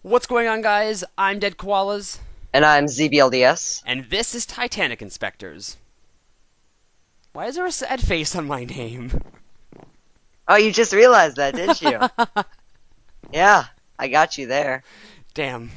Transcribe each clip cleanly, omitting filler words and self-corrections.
What's going on, guys? I'm Dead Koalas, And I'm ZBLDS. and this is Titanic Inspectors. Why is there a sad face on my name? Oh, you just realized that, didn't you? Yeah, I got you there. Damn.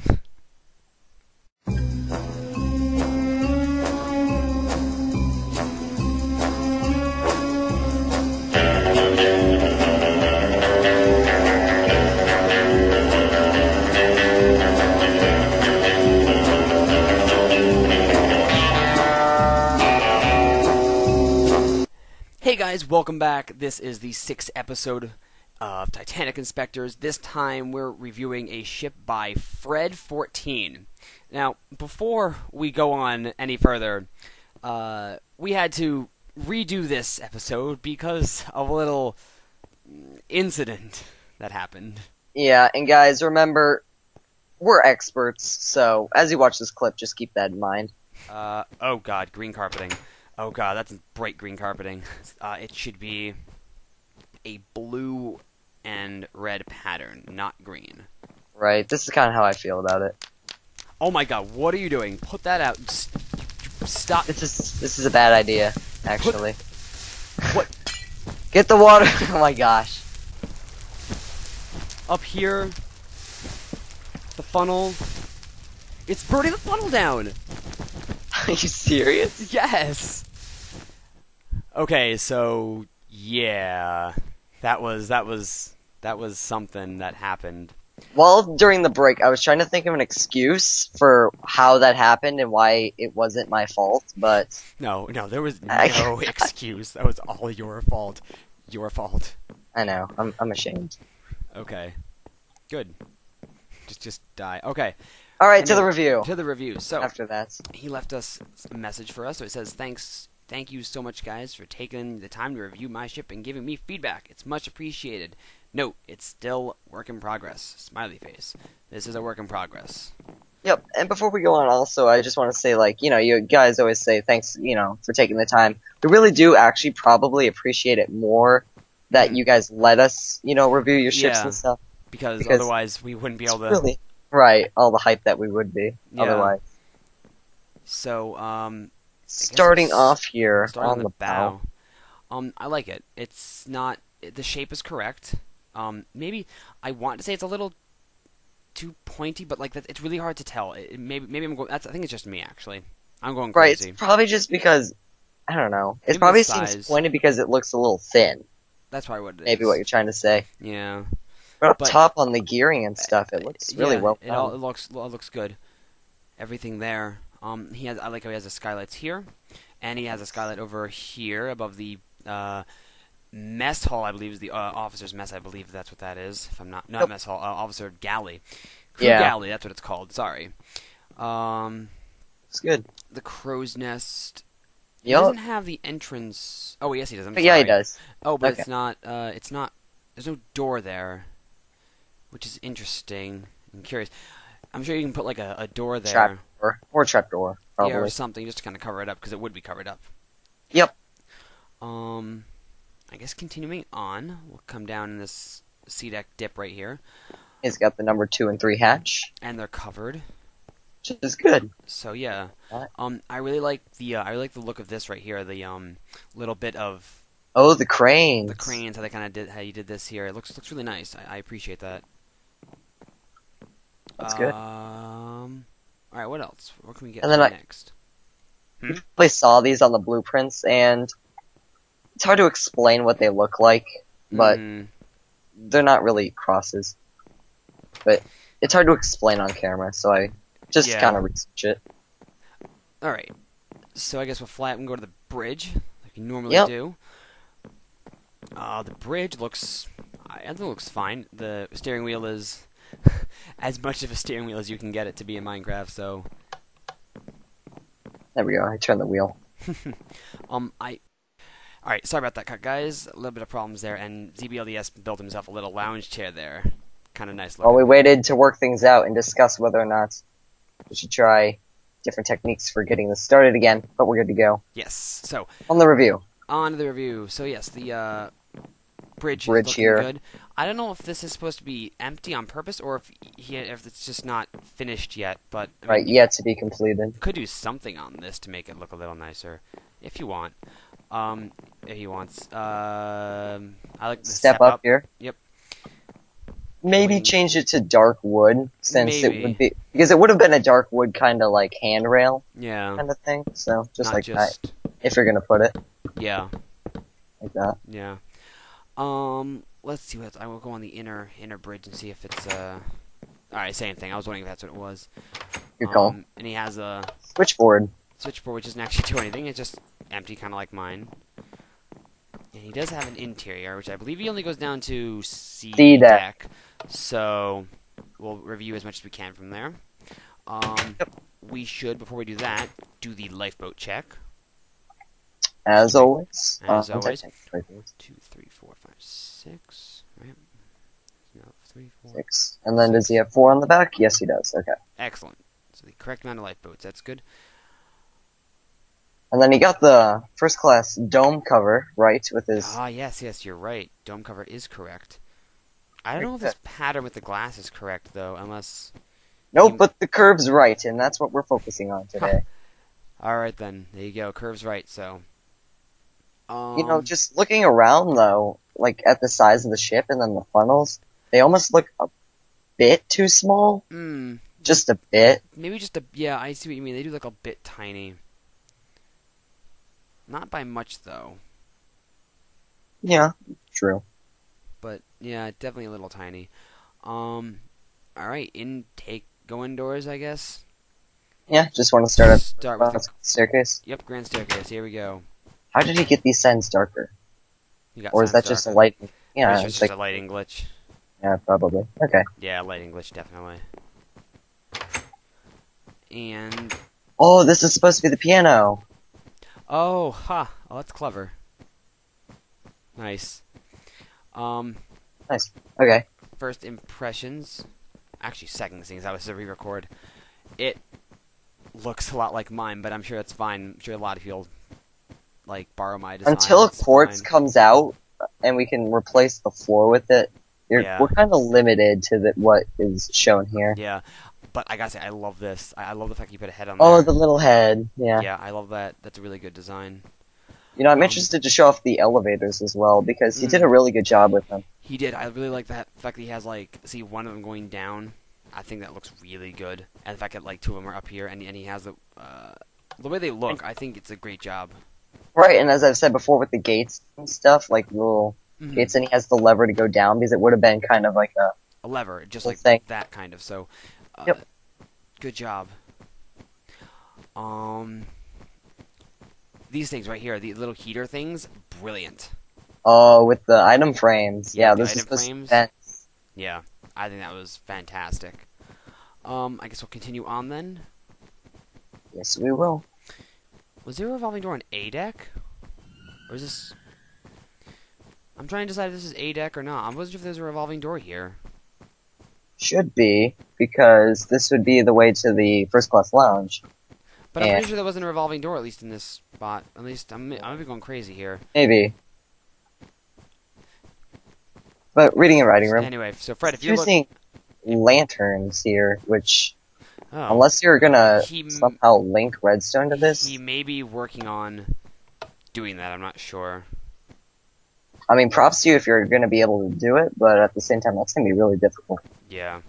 Hey guys, welcome back. This is the 6th episode of Titanic Inspectors. This time we're reviewing a ship by Fred 14. Now, before we go on any further, we had to redo this episode because of a little incident that happened. Yeah, and guys, remember, we're experts, so as you watch this clip, just keep that in mind. Oh god, green carpeting. Oh god, that's bright green carpeting. It should be a blue and red pattern, not green. Right, this is kind of how I feel about it. Oh my god, what are you doing? Put that out. Stop. This is a bad idea, actually. What? Get the water! Oh my gosh. Up here. The funnel. It's burning the funnel down! Are you serious? Yes! Okay, so yeah. That was something that happened. Well, during the break, I was trying to think of an excuse for how that happened and why it wasn't my fault, but... No, there was no excuse. That was all your fault. Your fault. I know, I'm ashamed. Okay. Good. Just die. Okay. Alright, to the review. To the review. So After that. he left us a message for us. So it says, thank you so much, guys, for taking the time to review my ship and giving me feedback. It's much appreciated. Note, it's still work in progress. Smiley face. This is a work in progress. Yep, and before we go on also, I just want to say, like, you guys always say thanks, for taking the time. We really do actually probably appreciate it more that you guys let us, review your ships Yeah. and stuff. Because otherwise we wouldn't be able to... Really, right, all the hype that we would be, Yeah. otherwise. So, Starting off here starting on the bow. I like it. It's not... The shape is correct. Maybe I want to say it's a little too pointy, but like it's really hard to tell. Maybe I'm going. I think it's just me actually. I'm going Right, crazy. it's probably just because, I don't know, it Maybe the probably size. seems pointed because it looks a little thin, That's probably what it is. maybe what you're trying to say. Yeah. But up But- top on the gearing and stuff, it looks really Yeah, well It done. looks good. Everything there. I like how he has the skylights here, and he has a skylight over here above the mess hall. I believe is the officer's mess. I believe that's what that is. If I'm not Nope. mess hall, officer galley, crew Yeah. galley. That's what it's called. Sorry. It's good. The crow's nest. He Yup. doesn't have the entrance. Oh yes, he does. I'm But yeah, he sorry. does. Oh, but Okay. it's not. It's not. There's no door there, which is interesting. I'm curious. I'm sure you can put like a door there. Trap door. Or trap door, probably. Yeah, or something, just to kind of cover it up, because it would be covered up. Yep. I guess continuing on, we'll come down in this sea deck dip right here, He's got the number 2 and 3 hatch, and they're covered. which is good. So yeah, Alright. I really like the look of this right here. The little bit of Oh, the cranes. the cranes, how they kind of did, how you did this here. It looks really nice. I appreciate that. That's good. All right, what else? What can we get And then to I- next? You probably saw these on the blueprints, and it's hard to explain what they look like, but Mm, they're not really crosses. But it's hard to explain on camera, so I just Yeah. kind of research it. all right. So I guess we'll fly up and go to the bridge, like we normally Yep. do. The bridge looks, I think it looks fine. The steering wheel is as much of a steering wheel as you can get it to be in Minecraft. So, There we go, I turned the wheel. all right. Sorry about that, cut, guys. A little bit of problems there, and ZBLDS built himself a little lounge chair there. Kind of nice While looking. we waited to work things out and discuss whether or not we should try different techniques for getting this started again, but we're good to go. Yes. So On the review. on to the review. So yes, the bridge is Bridge looking here. good. I don't know if this is supposed to be empty on purpose or if it's just not finished yet. But I Right, mean, yet to be completed. you could do something on this to make it look a little nicer, if you want. If he wants. I like the Step up here. Yep. Maybe Wing. change it to dark wood, since it Maybe. would be because it would have been a dark wood kind of like handrail Yeah. kind of thing. So just Not like that, just. if you're gonna put it Yeah. like that. Yeah. Let's see what I will go on the inner bridge and see if it's All right, same thing. I was wondering if that's what it was. Good call. And he has a Switchboard. switchboard which doesn't actually do anything. It's just empty, kind of like mine. And he does have an interior, which I believe he only goes down to C deck. So we'll review as much as we can from there. We should, before we do that, do the lifeboat check. As always. As always. 2, 3, 4, 5, 6. Right? No, 3, 4. 6. And then does he have 4 on the back? Yes, he does. Okay. Excellent. So the correct amount of lifeboats. That's good. And then he got the first class dome cover, right, with his... Ah, yes, you're right. Dome cover is correct. I don't know if this pattern with the glass is correct, though, unless... Nope, but the curve's right, and that's what we're focusing on today. Alright, then. There you go. Curve's right, so... You know, just looking around, though, like, at the size of the ship and then the funnels, they almost look a bit too small. Just a bit. Maybe just a... Yeah, I see what you mean. They do look a bit tiny. Not by much, though. Yeah, true. But, yeah, definitely a little tiny. Alright, go indoors, I guess? Yeah, just want to start at with the staircase. Yep, grand staircase. Here we go. How did he get these signs darker? Or is that just a light? Yeah, it's just a lighting glitch. Yeah, probably. Okay. Yeah, lighting glitch, definitely. And... Oh, this is supposed to be the piano. Oh, ha! Oh, that's clever. Nice. Nice. Okay. First impressions. Actually, second things. That was a re-record. It looks a lot like mine, but I'm sure that's fine. I'm sure a lot of people like borrow my design. Until quartz comes out and we can replace the floor with it, we're kind of limited to what is shown here. Yeah, but I gotta say, I love this. I love the fact you put a head on there. Oh, the little head. Yeah. Yeah, I love that. That's a really good design. You know, I'm interested to show off the elevators as well, because he did a really good job with them. He did. I really like that fact that he has, like, see one of them going down. I think that looks really good. And the fact that, like, 2 of them are up here, and he has the way they look, I think it's a great job. Right, and as I've said before with the gates and stuff, like little gates, and he has the lever to go down, because it would have been kind of like a lever, just like that kind of, so good job. These things right here, the little heater things, brilliant. Oh, with the item frames. Yeah, this is the Yeah, I think that was fantastic. I guess we'll continue on then. Yes, we will. Was there a revolving door on A deck? Or is this... I'm trying to decide if this is A deck or not. I wasn't sure if there's a revolving door here. Should be, because this would be the way to the first class lounge. But I'm pretty sure there wasn't a revolving door, at least in this spot. At least, I'm gonna be going crazy here. Maybe. But reading and writing room. Anyway, so Fred, if you're using lanterns here, which... Oh. Unless you're gonna somehow link redstone to this. He may be working on doing that, I'm not sure. I mean, props to you if you're gonna be able to do it, but at the same time, that's gonna be really difficult. Yeah.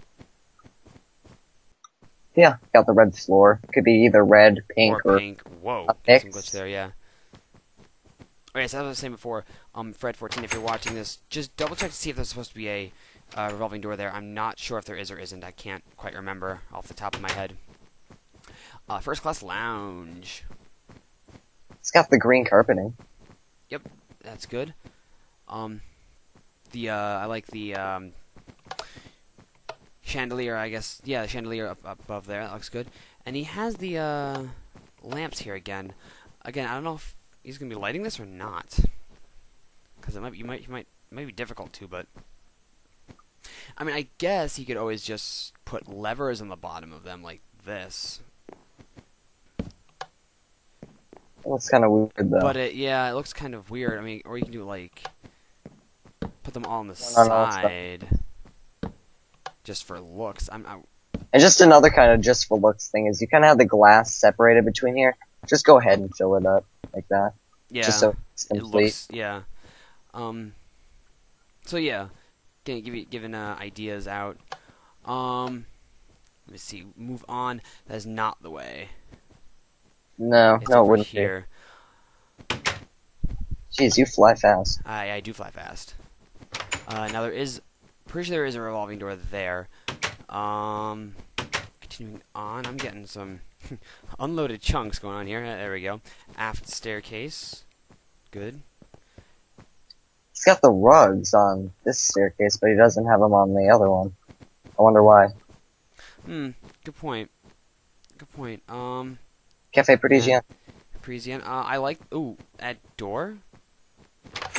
Yeah, got the red floor. Could be either red, pink, or pink. Whoa, a mix. Some glitch there, yeah. Okay, so as I was saying before, Fred14, if you're watching this, just double check to see if there's supposed to be a revolving door there. I'm not sure if there is or isn't. I can't quite remember off the top of my head. First class lounge. It's got the green carpeting. Yep, that's good. I like the chandelier, I guess. Yeah, the chandelier up above there. That looks good. And he has the lamps here again. Again, I don't know if he's gonna be lighting this or not, because it might be difficult to. But I mean, I guess he could always just put levers on the bottom of them like this. Well, it's kind of weird though. But yeah, it looks kind of weird. I mean, or you can do like put them all on the One on all sides. side, just for looks. And just another kind of just for looks thing is you kind of have the glass separated between here. Just go ahead and fill it up like that. Yeah, Just so it's it complete. looks, yeah. So yeah, giving ideas out. Let me see. Move on. That is not the way. No, It's no, it over wouldn't here. be. Jeez, you fly fast. I do fly fast. Now pretty sure there is a revolving door there. Continuing on, I'm getting some unloaded chunks going on here. There we go. Aft staircase. Good. He's got the rugs on this staircase, but he doesn't have them on the other one. I wonder why. Good point. Good point. Cafe Parisian. Parisian. I like. Ooh, that door.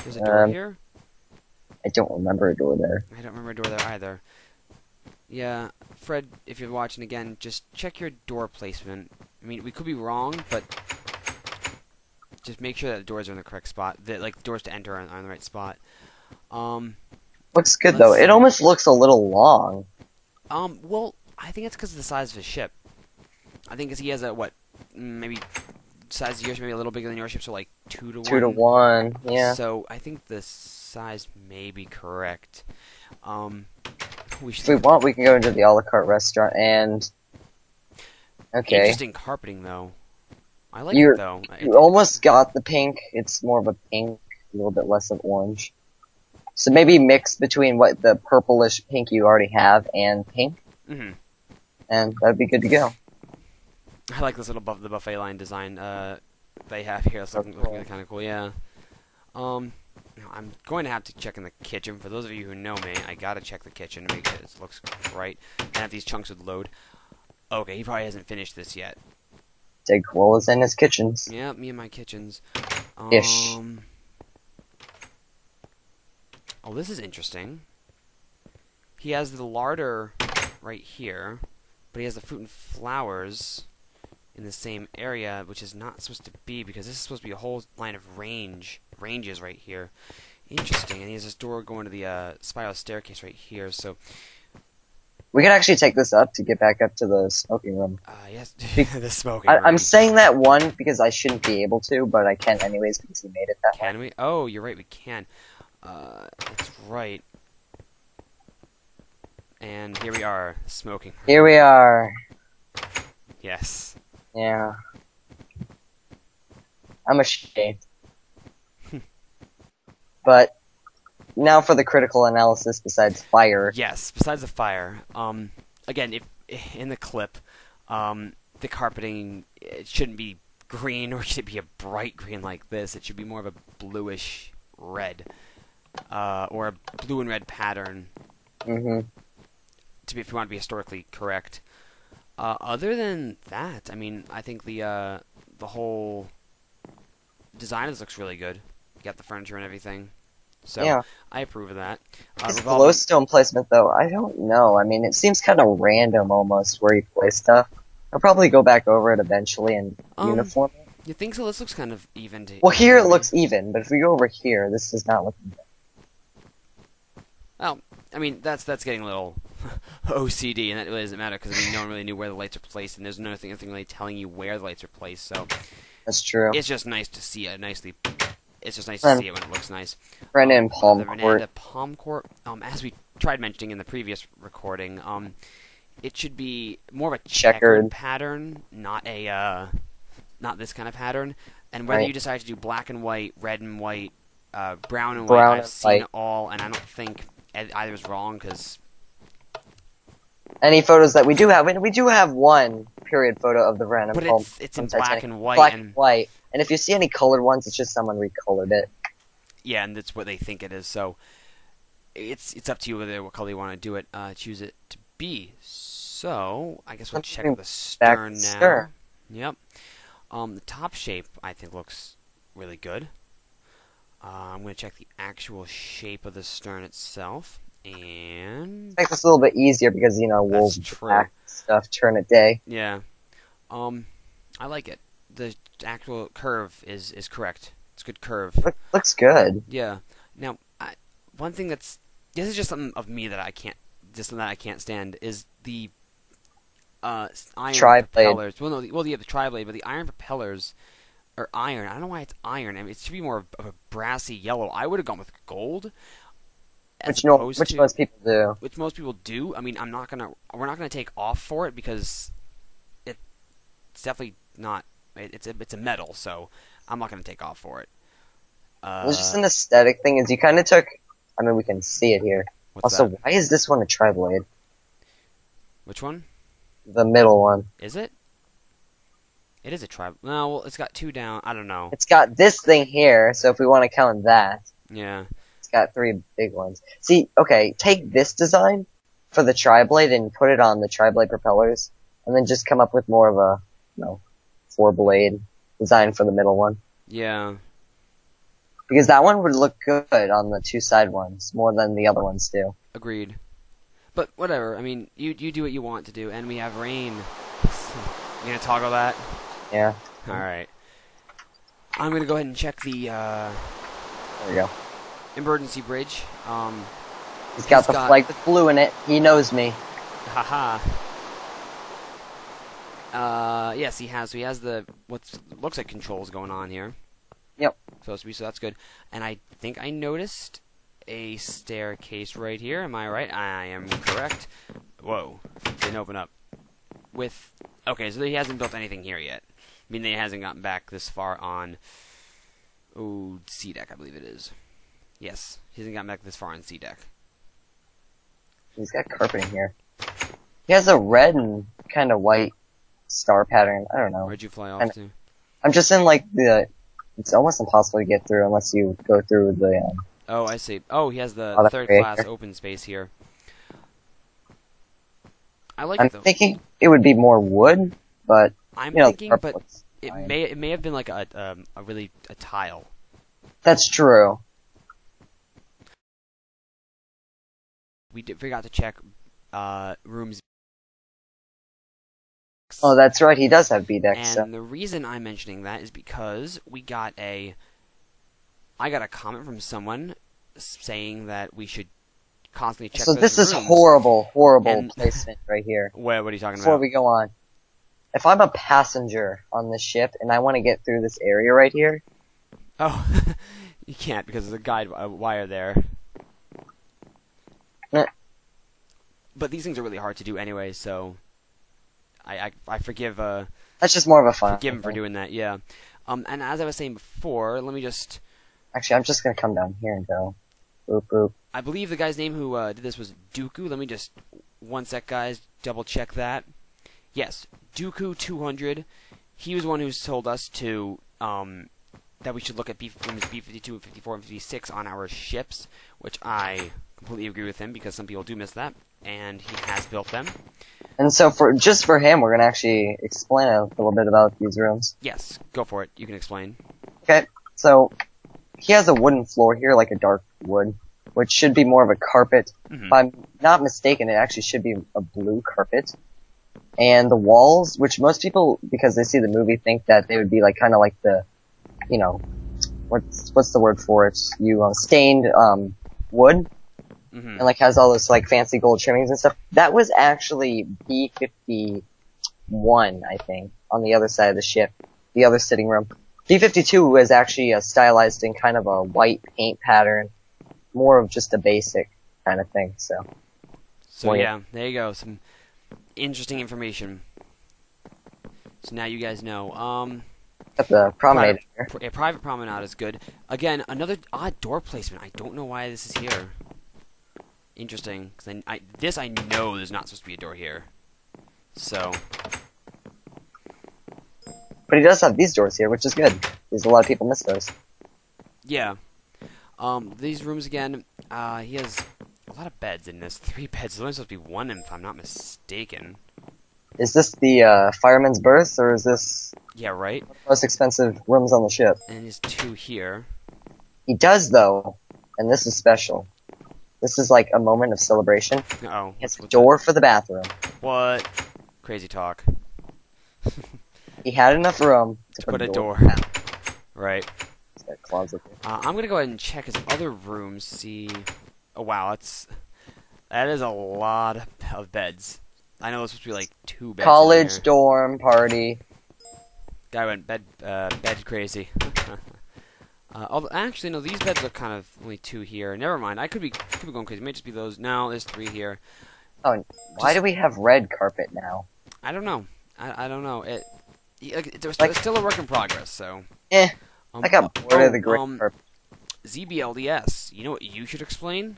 There's a door here. I don't remember a door there. I don't remember a door there either. Yeah, Fred, if you're watching again, just check your door placement. I mean, we could be wrong, but just make sure that the doors are in the correct spot. Like, the doors to enter are in the right spot. Looks good though. see. It almost looks a little long. Well, I think it's because of the size of his ship. I think 'cause he has a, maybe size of your ship, maybe a little bigger than your ship, so like 2 to 1. 2 to 1, yeah. So I think the size may be correct. If we want, we can go into the a la carte restaurant and... Okay. Interesting carpeting, though. I like You're- it, though. You almost got the pink. It's more of a pink, a little bit less of orange. So maybe mix between what the purplish pink you already have and pink, Mm-hmm. and that'd be good to go. I like this little the buffet line design they have here. It's looking really kind of cool. Yeah. I'm going to have to check in the kitchen. For those of you who know me, I gotta check the kitchen to make sure it looks right, and if these chunks would load. Okay, he probably hasn't finished this yet. Dig Koala's in his kitchens. Yeah, me and my kitchens. Ish. Oh, this is interesting. He has the larder right here, but he has the fruit and flowers in the same area, which is not supposed to be, because this is supposed to be a whole line of ranges right here. Interesting. And he has this door going to the spiral staircase right here. So We could actually take this up to get back up to the smoking room. yes, the smoking room. I'm saying that one because I shouldn't be able to, but I can anyways because he made it that way. Can we? Oh, you're right. We can. That's right. And here we are, smoking room. Here we are. Yes. Yeah. I'm ashamed. But now for the critical analysis besides fire. Yes. Besides the fire, again, if in the clip, the carpeting, it shouldn't be green, or should it be a bright green like this? It should be more of a bluish red, or a blue and red pattern. Mm-hmm. If you want to be historically correct. Other than that, I mean, I think the whole design of this looks really good. You got the furniture and everything, so Yeah. I approve of that. His Revolving- glowstone placement, though, I don't know. I mean, it seems kind of random almost where you place stuff. I'll probably go back over it eventually and uniform it. You think so? This looks kind of even. Well, here it looks even, but if we go over here, this does not look even. Well, I mean, that's getting a little OCD, and that really doesn't matter because I mean, no one really knew where the lights are placed, and there's nothing really telling you where the lights are placed. So That's true. it's just nice to see it nicely. It's just nice to see it when it looks nice. Brennan Palm The Court. Renanda Palm Court. As we tried mentioning in the previous recording, it should be more of a checkered pattern, not this kind of pattern. And whether Right. you decide to do black and white, red and white, brown and Brown white, I've and seen white. it all, and I don't think either is wrong because Any photos that we do have, and we do have one period photo of the Brennan but Palm. it's in from black Titanic. and white, Black and and white. And if you see any colored ones, it's just someone recolored it. yeah, and that's what they think it is. So it's up to you what color you want to do it. Choose it to be. So I guess we'll Let's check bring the back stern the now. stern. Yep. The top shape I think looks really good. I'm going to check the actual shape of the stern itself, and Makes this a little bit easier because, you know, we'll That's true. back stuff, turn it day. yeah, I like it. The actual curve is correct. It's a good curve. Looks good. Yeah. Now, one thing this is just something of me that I can't, just something that I can't stand is the iron Tri-blade. propellers. Well, no, well, yeah, the tri-blade, but the iron propellers are iron. I don't know why it's iron. I mean, it should be more of a brassy yellow. I would have gone with gold, Which most people do. Which most people do. I mean, we're not gonna take off for it because it's definitely not. It's a metal, so I'm not gonna take off for it. It's just an aesthetic thing. Is you kind of took. I mean, we can see it here. What's Also, that? why is this one a tri-blade? Which one? The middle one. Is it? It is a tri. No, well, it's got two down. I don't know. It's got this thing here, so if we want to count that, Yeah. it's got 3 big ones. See, okay, take this design for the tri-blade and put it on the tri-blade propellers, and then just come up with more of a, 4-blade design for the middle one. Yeah. Because that one would look good on the 2 side ones, more than the other ones do. Agreed. But whatever. I mean, you do what you want to do, and we have rain. You gonna toggle that? Yeah. All right. I'm gonna go ahead and check the There we go. emergency bridge. He's got the flag with blue in it. He knows me. Haha. Yes, he has. So he has the what looks like controls going on here. Yep. Supposed to be, so that's good. And I think I noticed a staircase right here. Am I right? I am correct. Whoa. Didn't open up. Okay, so he hasn't built anything here yet. I mean, he hasn't gotten back this far on C deck, I believe it is. Yes, he hasn't gotten back this far on C deck. He's got carpeting here. He has a red and kind of white star pattern. I don't know. Where'd you fly off to? I'm just in like it's almost impossible to get through unless you go through the. Oh, I see. Oh, he has the Oh, third great. class open space here. I like I'm it though. thinking it would be more wood, but I'm the thinking, carpet but looks it fine. may have been like a tile. That's true. We forgot to check rooms. Oh, that's right. He does have B decks. And the reason I'm mentioning that is because I got a comment from someone saying that we should constantly check. So those this is rooms. horrible And- placement right here. What are you talking Before about? we go on, if I'm a passenger on this ship and I want to get through this area right here, Oh, you can't because there's a guide wire there. Meh. But these things are really hard to do anyway, so I forgive that's just more of a fun. forgive him for thing. doing that. Yeah. And as I was saying before, let me just. Actually, I'm just gonna come down here and go. Boop boop. I believe the guy's name who did this was Dooku. Let me just one sec, guys. Double check that. Yes, Dooku 200. He was the one who told us to that we should look at rooms B52 and 54 and 56 on our ships, which I completely agree with him because some people do miss that, and he has built them. And so just for him, we're gonna actually explain a little bit about these rooms. Yes, go for it. You can explain. Okay, so he has a wooden floor here, like a dark wood, which should be more of a carpet. Mhm. If I'm not mistaken, it actually should be a blue carpet. And the walls, which most people, because they see the movie, think that they would be like kind of like the, what's the word for it? Stained wood, Mm-hmm. and like has all those like fancy gold trimmings and stuff. That was actually B51, I think, on the other side of the ship, the other sitting room. B52 was actually stylized in kind of a white paint pattern, more of just a basic kind of thing. So So Well, yeah, there you go. Some interesting information. So now you guys know. got the promenade here. A private promenade is good. Again, another odd door placement. I don't know why this is here. Interesting, because I know there's not supposed to be a door here. So But he does have these doors here, which is good, because a lot of people miss those. yeah, these rooms again. He has a lot of beds in this. 3 beds. There's only supposed to be 1, if I'm not mistaken. Is this the fireman's berth, or is this Yeah, right. the most expensive rooms on the ship? And there's 2 here. He does, though, and this is special. This is like a moment of celebration. Uh-oh. He has a What's door for the bathroom. that? What? Crazy talk. He had enough room to Put a door. down. Right. He's got a closet there. I'm gonna go ahead and check his other rooms. See. Oh wow, that is a lot of beds. I know it's supposed to be like 2 beds in College here. dorm party. Guy went bed crazy. Actually, no, these beds are kind of only 2 here. Never mind. I could be going crazy. It may just be those. No, there's 3 here. Oh, why do we have red carpet now? I don't know. I don't know. It's Like- still a work in progress. So. I got bored of the gray carpet. ZBLDS. You know what you should explain?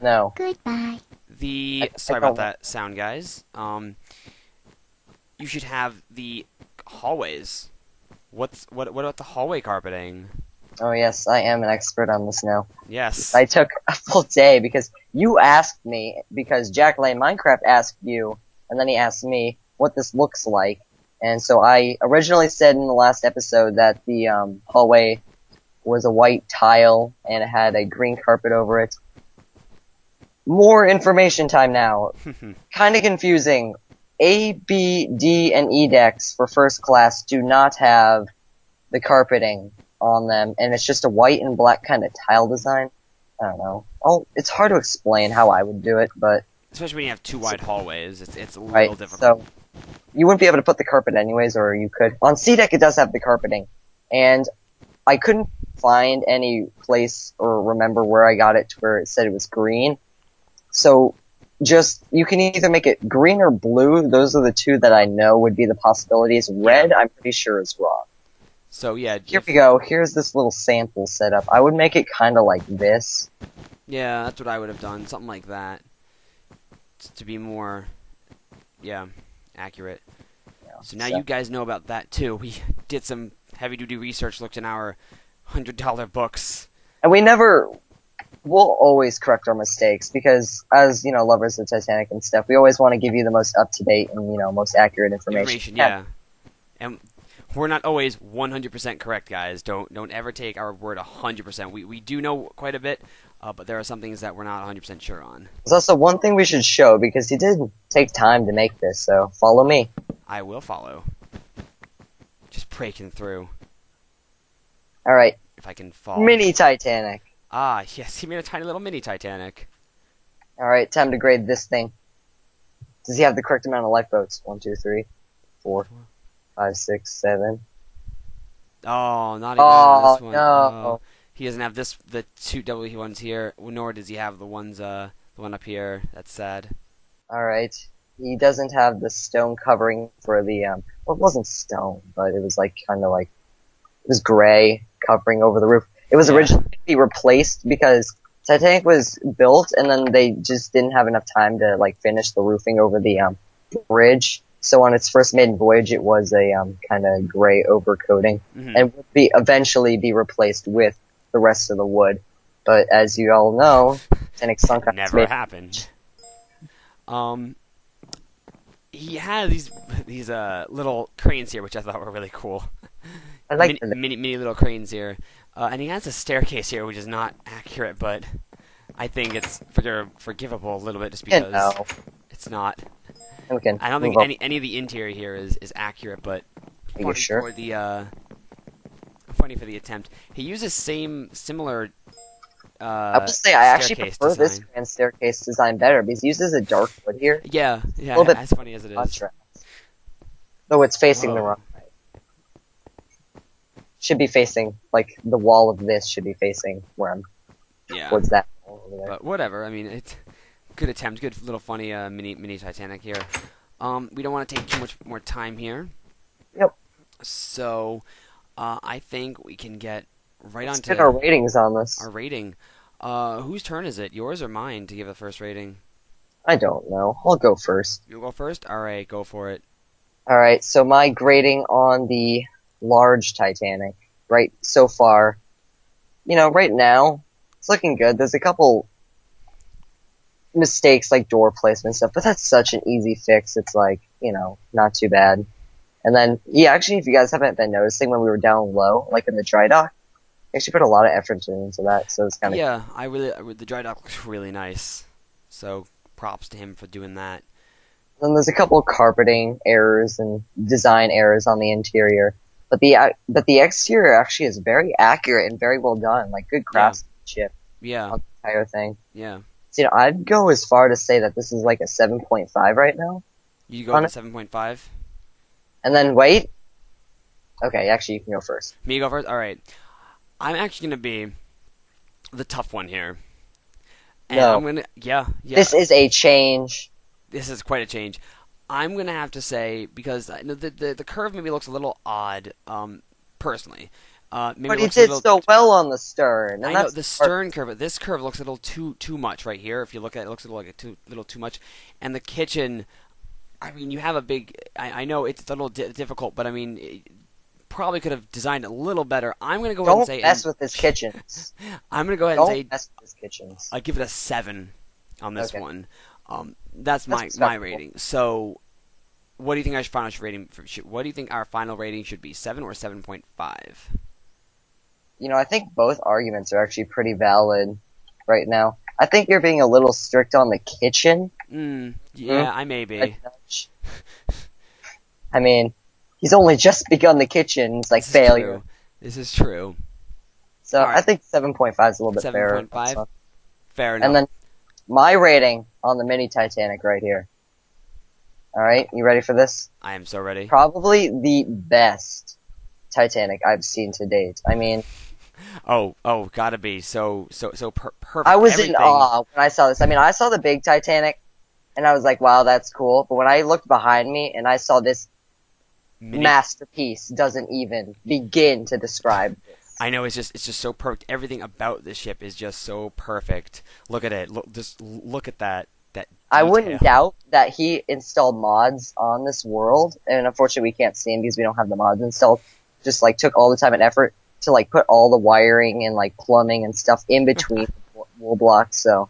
No. Goodbye. Sorry about that sound, guys. You should have the hallways. What about the hallway carpeting? Oh yes, I am an expert on this now. Yes. I took a full day because you asked me, because Jack Lane Minecraft asked you, and then he asked me what this looks like. And so I originally said in the last episode that the hallway was a white tile and it had a green carpet over it. More information time now. Kinda confusing. A, B, D, and E decks for first class do not have the carpeting on them, and it's just a white and black kind of tile design. I don't know. Oh, it's hard to explain how I would do it, but Especially when you have 2 wide hallways, it's a little right. difficult. So you wouldn't be able to put the carpet anyways, or you could. On C deck, it does have the carpeting, and I couldn't find any place or remember where I got it to where it said it was green. So you can either make it green or blue. Those are the 2 that I know would be the possibilities. Red, I'm pretty sure is wrong. So yeah. Here we go. Here's this little sample setup. I would make it kind of like this. Yeah, that's what I would have done. Something like that. To be more, accurate. Yeah, So now you guys know about that too. We did some heavy-duty research, looked in our $100 books. And we'll always correct our mistakes because, as you know, lovers of Titanic and stuff, we always want to give you the most up-to-date and most accurate information. Yeah. And we're not always 100% correct, guys. Don't ever take our word 100%. We do know quite a bit, but there are some things that we're not 100% sure on. There's also one thing we should show because he did take time to make this. So follow me. I will follow. Just breaking through. All right, If I can fall. mini Titanic. Ah, yes, he made a tiny little mini Titanic. All right, time to grade this thing. Does he have the correct amount of lifeboats? 1, 2, 3, 4, 5, 6, 7. Oh, not even on this one. No. Oh, he doesn't have the 2 W ones here, nor does he have the one up here. That's sad. All right. He doesn't have the stone covering for the well, it wasn't stone, but it was like kind of like it was gray covering over the roof. It was originally to be replaced because Titanic was built and then they just didn't have enough time to like finish the roofing over the bridge. So on its first maiden voyage, it was a kind of gray overcoating and would eventually be replaced with the rest of the wood. But as you all know, Titanic sunk on its Never maiden happened. He had these little cranes here, which I thought were really cool. I like the mini little cranes here, and he has a staircase here, which is not accurate, but I think it's forgivable a little bit just because it's not. I don't think any of the interior here is accurate, but funny sure? for the funny for the attempt. He uses similar. I will say I actually staircase prefer this design. grand staircase design better because he uses a dark wood here. Yeah, little bit as funny as it is. Contrast. Though it's facing the Whoa. wrong way. Should be facing, like, the wall of this should be facing where I'm towards that wall over there. But whatever. I mean, it's good attempt. Good little funny mini Titanic here. We don't want to take too much more time here. Yep. So, I think we can get right Let's onto get our ratings on this. our rating. Whose turn is it? Yours or mine to give the first rating? I don't know. I'll go first. You'll go first? Alright, go for it. Alright, so my grading on the large Titanic, right so far, right now, it's looking good. There's a couple mistakes like door placement and stuff, but that's such an easy fix. It's like, not too bad. And then, actually, if you guys haven't been noticing when we were down low, like in the dry dock, I actually put a lot of effort into that, so it's kind of... Yeah, the dry dock looks really nice. So, props to him for doing that. Then there's a couple of carpeting errors and design errors on the interior. But the exterior actually is very accurate and very well done. Like, good craftsmanship Yeah. on entire thing. Yeah. So, I'd go as far to say that this is like a 7.5 right now. You go On with it. 7.5? And then wait. Okay, actually, you can go first. Me go first? Alright. I'm actually going to be the tough one here. And No. I'm going to... Yeah. This is a change. This is quite a change. I'm going to have to say, because the curve maybe looks a little odd, personally. Maybe But it he looks did a little... so well on the stern. And I know that's the stern curve, but this curve looks a little too much right here. If you look at it, it looks a little too much. And the kitchen, I mean, you have a big. I know it's a little difficult, but I mean, probably could have designed it a little better. I'm gonna go ahead and Don't say. mess with his kitchens. I'm gonna go ahead Don't and say. mess with his kitchens. I give it a 7 on this Okay. one. That's my respectable. rating. So, what do you think our final rating? What do you think our final rating should be? 7 or 7.5? I think both arguments are actually pretty valid right now. I think you're being a little strict on the kitchen. Yeah, I may a be. touch. I mean, he's only just begun the kitchen. It's like This is failure. true. This is true. So All right. I think 7.5 is a little bit fairer. 7.5? So- Fair enough. And then my rating on the mini Titanic right here. Alright, you ready for this? I am so ready. Probably the best Titanic I've seen to date. I mean, Oh, gotta be so perfect. I was Everything. in awe when I saw this. I mean, I saw the big Titanic, and I was like, wow, that's cool. But when I looked behind me and I saw this masterpiece, doesn't even begin to describe this. I know it's just so perfect. Everything about the ship is just so perfect. Look at it. Just look at that. That I detail. wouldn't doubt that he installed mods on this world, and unfortunately we can't see him because we don't have the mods installed. Just like took all the time and effort to like put all the wiring and like plumbing and stuff in between wool blocks. So,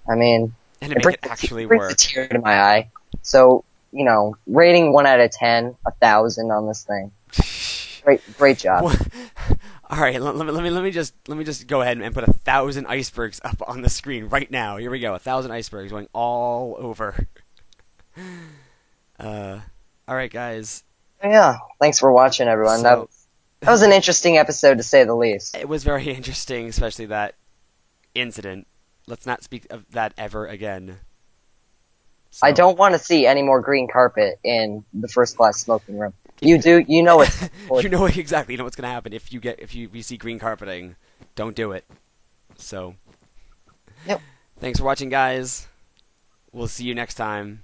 I mean, And to make it actually brings a work. tear to my eye. So, rating 1 out of 10, 1,000 on this thing. Great job. All right, let me just go ahead and put 1,000 icebergs up on the screen right now. Here we go, 1,000 icebergs going all over. All right, guys. Yeah, thanks for watching, everyone. So- That was an interesting episode, to say the least. It was very interesting, especially that incident. Let's not speak of that ever again. So, I don't want to see any more green carpet in the first class smoking room. You do, you know it's... You know exactly. You know what's going to happen if you see green carpeting. Don't do it. So. Yep. Thanks for watching, guys. We'll see you next time.